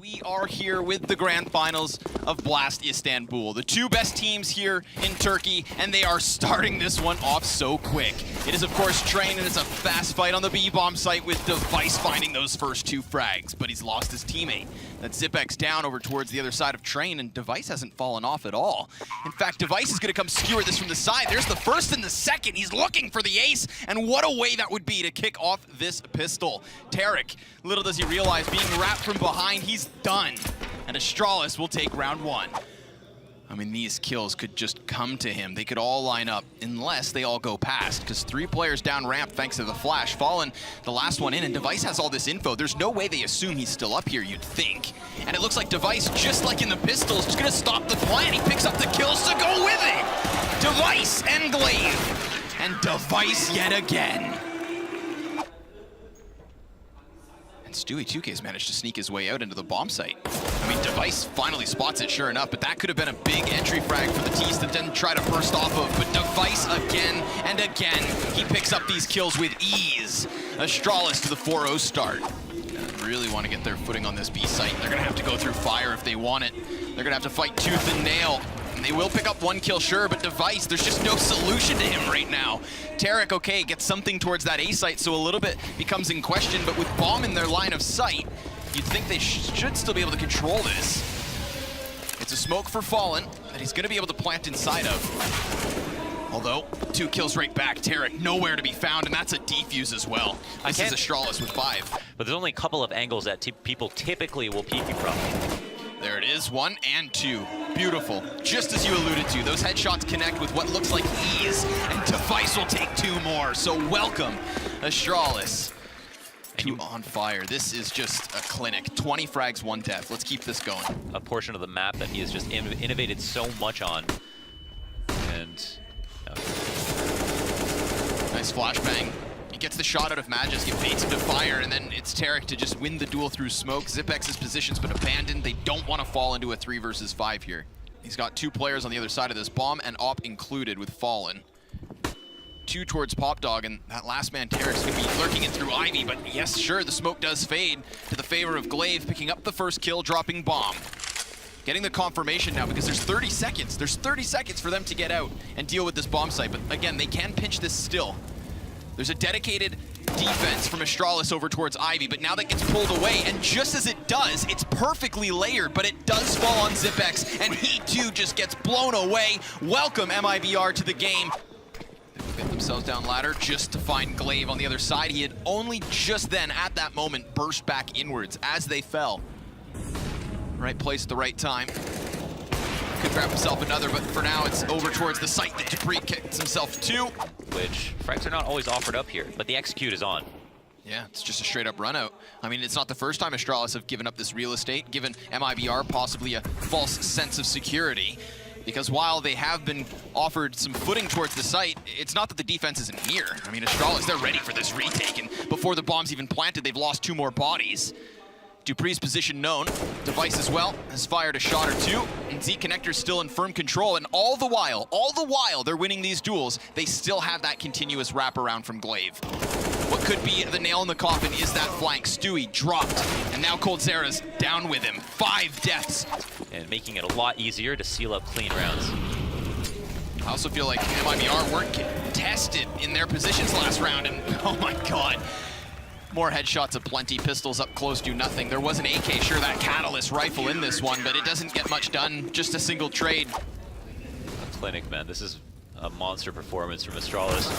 We are here with the grand finals of Blast Istanbul. The two best teams here in Turkey, and they are starting this one off so quick. It is, of course, Train, and it's a fast fight on the B-bomb site with Device finding those first two frags, but he's lost his teammate. That's Zipex down over towards the other side of Train, and Device hasn't fallen off at all. In fact, Device is going to come skewer this from the side. There's the first and the second. He's looking for the ace, and what a way that would be to kick off this pistol. Tarek, little does he realize, being wrapped from behind, he's done. And Astralis will take round one. I mean, these kills could just come to him. They could all line up unless they all go past, because 3 players down ramp thanks to the flash. Fallen, the last one in, and Device has all this info. There's no way they assume he's still up here, you'd think. And it looks like Device, just like in the pistols, just gonna stop the plan. He picks up the kills to go with it. Device and Glaive. And Device yet again. And Stewie 2K's managed to sneak his way out into the bomb site. I mean, Device finally spots it, sure enough, but that could have been a big entry frag for the Tees that didn't try to burst off of. But Device again and again, he picks up these kills with ease. Astralis to the 4-0 start. Really want to get their footing on this B site. They're gonna have to go through fire if they want it. They're gonna have to fight tooth and nail. And they will pick up one kill, sure, but Device, there's just no solution to him right now. Tarek, okay, gets something towards that A site, so a little bit becomes in question, but with bomb in their line of sight, you'd think they should still be able to control this. It's a smoke for Fallen that he's gonna be able to plant inside of. Although, 2 kills right back. Tarek nowhere to be found, and that's a defuse as well. This is Astralis with 5. But there's only a couple of angles that people typically will peek you from. There it is, 1 and 2. Beautiful. Just as you alluded to, those headshots connect with what looks like ease, and Device will take 2 more. So welcome, Astralis. 2 on fire. This is just a clinic. 20 frags, 1 death. Let's keep this going. A portion of the map that he has just innovated so much on. And nice flashbang. He gets the shot out of Magus, he baits him to fire, and then it's Tarek to just win the duel through smoke. Zipex's position's been abandoned. They don't want to fall into a 3 versus 5 here. He's got 2 players on the other side of this, bomb and op included with Fallen. 2 towards Pop Dog, and that last man, Tarek's gonna be lurking it through Ivy, but yes, sure, the smoke does fade to the favor of Glaive, picking up the first kill, dropping bomb. Getting the confirmation now because there's 30 seconds. There's 30 seconds for them to get out and deal with this bomb site, but again, they can pinch this still. There's a dedicated defense from Astralis over towards Ivy, but now that gets pulled away, and just as it does, it's perfectly layered, but it does fall on Zipex, and he too just gets blown away. Welcome MiBR to the game. They will get themselves down ladder just to find Glaive on the other side. He had only just then, at that moment, burst back inwards as they fell. Right place at the right time. Could grab himself another, but for now it's over towards the site that Dupree kicks himself to. Which, frags are not always offered up here, but the execute is on. Yeah, it's just a straight up run out. I mean, it's not the first time Astralis have given up this real estate, given MiBR possibly a false sense of security. Because while they have been offered some footing towards the site, it's not that the defense isn't here. I mean, Astralis, they're ready for this retake, and before the bomb's even planted, they've lost 2 more bodies. Dupree's position known. Device as well has fired a shot or 2, and Z Connector's still in firm control, and all the while they're winning these duels, they still have that continuous wraparound from Glaive. What could be the nail in the coffin is that flank. Stewie dropped, and now coldzera's down with him. 5 deaths. And making it a lot easier to seal up clean rounds. I also feel like MiBR weren't tested in their positions last round, and oh my god. More headshots aplenty, pistols up close do nothing. There was an AK, sure, that Catalyst rifle in this one, but it doesn't get much done, just a single trade. A clinic, man. This is a monster performance from Astralis.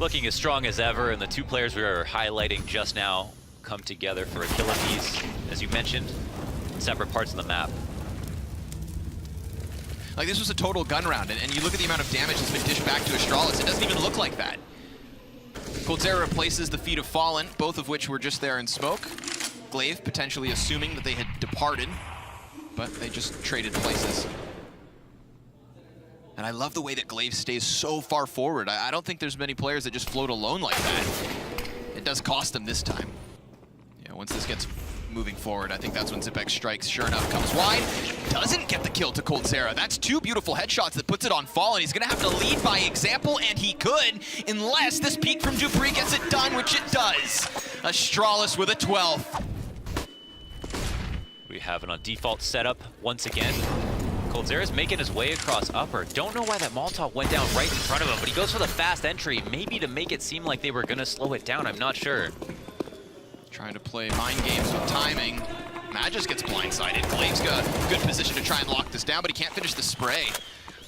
Looking as strong as ever, and the 2 players we were highlighting just now come together for a kill apiece, as you mentioned, in separate parts of the map. Like, this was a total gun round, and you look at the amount of damage that's been dished back to Astralis, it doesn't even look like that. coldzera replaces the feet of Fallen, both of which were just there in smoke. Glaive potentially assuming that they had departed, but they just traded places. And I love the way that Glaive stays so far forward. I don't think there's many players that just float alone like that. It does cost them this time. Yeah, once this gets moving forward, I think that's when Zipex strikes. Sure enough, comes wide. Doesn't get the kill to coldzera. That's 2 beautiful headshots that puts it on Fallen. He's gonna have to lead by example, and he could, unless this peek from Dupree gets it done, which it does. Astralis with a 12th. We have it on default setup once again. Coldzera's making his way across upper. Don't know why that Molotov went down right in front of him, but he goes for the fast entry, maybe to make it seem like they were gonna slow it down, I'm not sure. Trying to play mind games with timing. Magic gets blindsided. Glaive's got a good position to try and lock this down, but he can't finish the spray.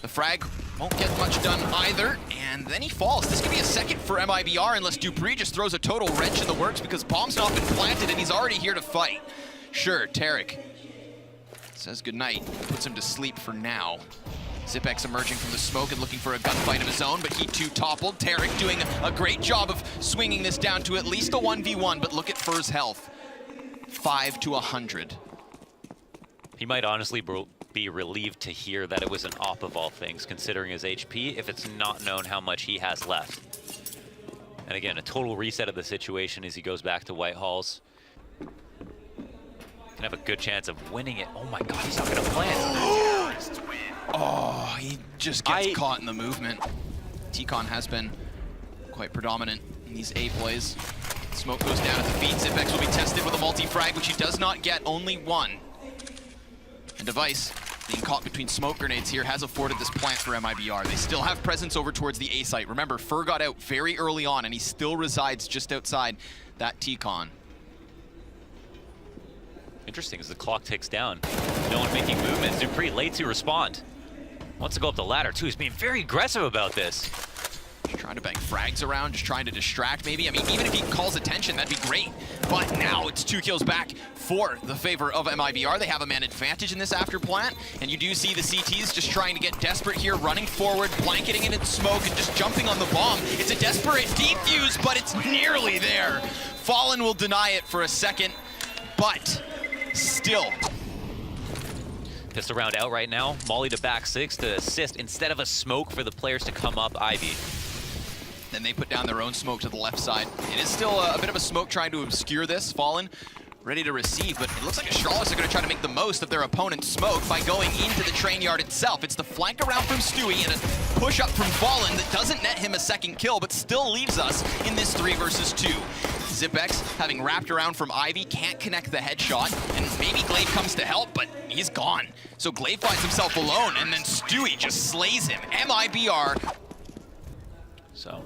The frag won't get much done either, and then he falls. This could be a second for MiBR unless Dupree just throws a total wrench in the works because bomb's not been planted and he's already here to fight. Sure, Tarek says goodnight, puts him to sleep for now. Zipex emerging from the smoke and looking for a gunfight of his own, but he too toppled. Tarek doing a great job of swinging this down to at least a 1v1, but look at Fur's health. 5 to 100. He might honestly be relieved to hear that it was an op of all things, considering his HP, if it's not known how much he has left. And again, a total reset of the situation as he goes back to Whitehall's. Can have a good chance of winning it. Oh my god, he's not gonna plant. Oh, he just gets caught in the movement. T-Con has been quite predominant in these A plays. Smoke goes down at the feet. Zipex will be tested with a multi-frag, which he does not get, only one. And Device, being caught between smoke grenades here, has afforded this plant for MiBR. They still have presence over towards the A site. Remember, Fur got out very early on, and he still resides just outside that T-Con. Interesting as the clock ticks down. No one making movements. Dupree late to respond. Wants to go up the ladder too. He's being very aggressive about this. Just trying to bang frags around, just trying to distract maybe. I mean, even if he calls attention, that'd be great. But now it's 2 kills back for the favor of MiBR. They have a man advantage in this after plant. And you do see the CTs just trying to get desperate here, running forward, blanketing it in smoke, and just jumping on the bomb. It's a desperate defuse, but it's nearly there. Fallen will deny it for a second, but still. Pistol round out right now. Molly to back 6 to assist instead of a smoke for the players to come up Ivy. Then they put down their own smoke to the left side. It is still a bit of a smoke trying to obscure this. Fallen ready to receive, but it looks like Astralis are going to try to make the most of their opponent's smoke by going into the train yard itself. It's the flank around from Stewie and a push up from Fallen that doesn't net him a second kill, but still leaves us in this 3 versus 2. Zipex, having wrapped around from Ivy, can't connect the headshot, and maybe Glaive comes to help, but he's gone. So Glaive finds himself alone, and then Stewie just slays him. MiBR. So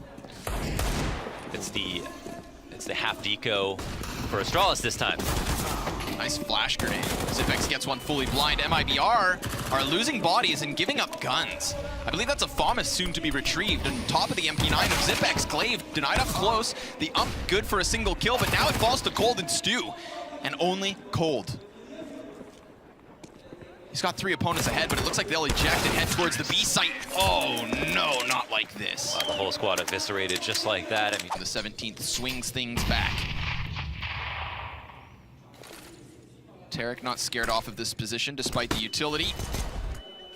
it's the half deco for Astralis this time. Nice flash grenade. Zipex gets one fully blind. MiBR are losing bodies and giving up guns. I believe that's a FAMAS soon to be retrieved. On top of the MP9 of Zipex, Glaive denied up close. The ump good for a single kill, but now it falls to Cold and Stu. And only Cold. He's got 3 opponents ahead, but it looks like they'll eject and head towards the B site. Oh no, not like this. Wow, the whole squad eviscerated just like that. I mean, the 17th swings things back. Tarek not scared off of this position despite the utility.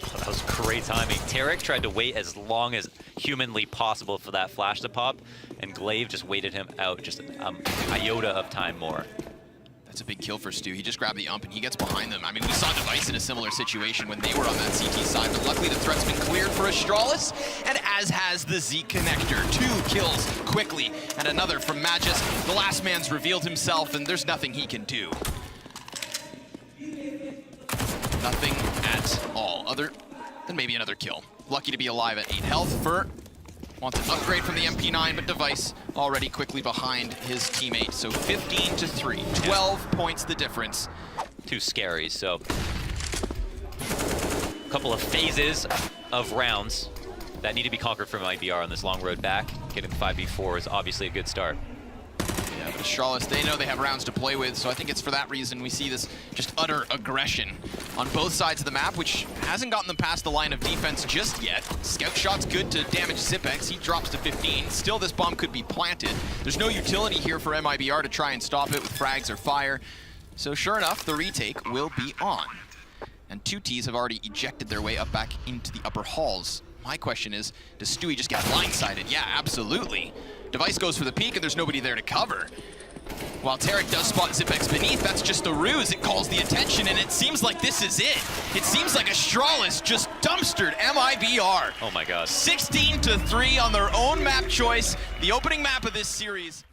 Oh, that was great timing. Tarek tried to wait as long as humanly possible for that flash to pop, and Glaive just waited him out just an iota of time more. That's a big kill for Stu. He just grabbed the ump and he gets behind them. I mean, we saw Device in a similar situation when they were on that CT side, but luckily the threat's been cleared for Astralis, and as has the Z connector. 2 kills quickly, and another from Magis. The last man's revealed himself, and there's nothing he can do. Nothing at all, other than maybe another kill. Lucky to be alive at 8 health. Fur wants an upgrade from the MP9, but Device already quickly behind his teammate. So 15 to 3, 12 points the difference. 2 scaries, so a couple of phases of rounds that need to be conquered from MiBR on this long road back. Getting 5v4 is obviously a good start. Yeah, but Astralis, they know they have rounds to play with, so I think it's for that reason we see this just utter aggression on both sides of the map, which hasn't gotten them past the line of defense just yet. Scout shot's good to damage Zipex. He drops to 15. Still, this bomb could be planted. There's no utility here for MiBR to try and stop it with frags or fire. So sure enough, the retake will be on. And 2 Ts have already ejected their way up back into the upper halls. My question is, does Stewie just get blindsided? Yeah, absolutely. Device goes for the peek and there's nobody there to cover. While Tarek does spot Zipex beneath, that's just a ruse. It calls the attention and it seems like this is it. It seems like Astralis just dumpstered MiBR. Oh my god. 16 to 3 on their own map choice. The opening map of this series.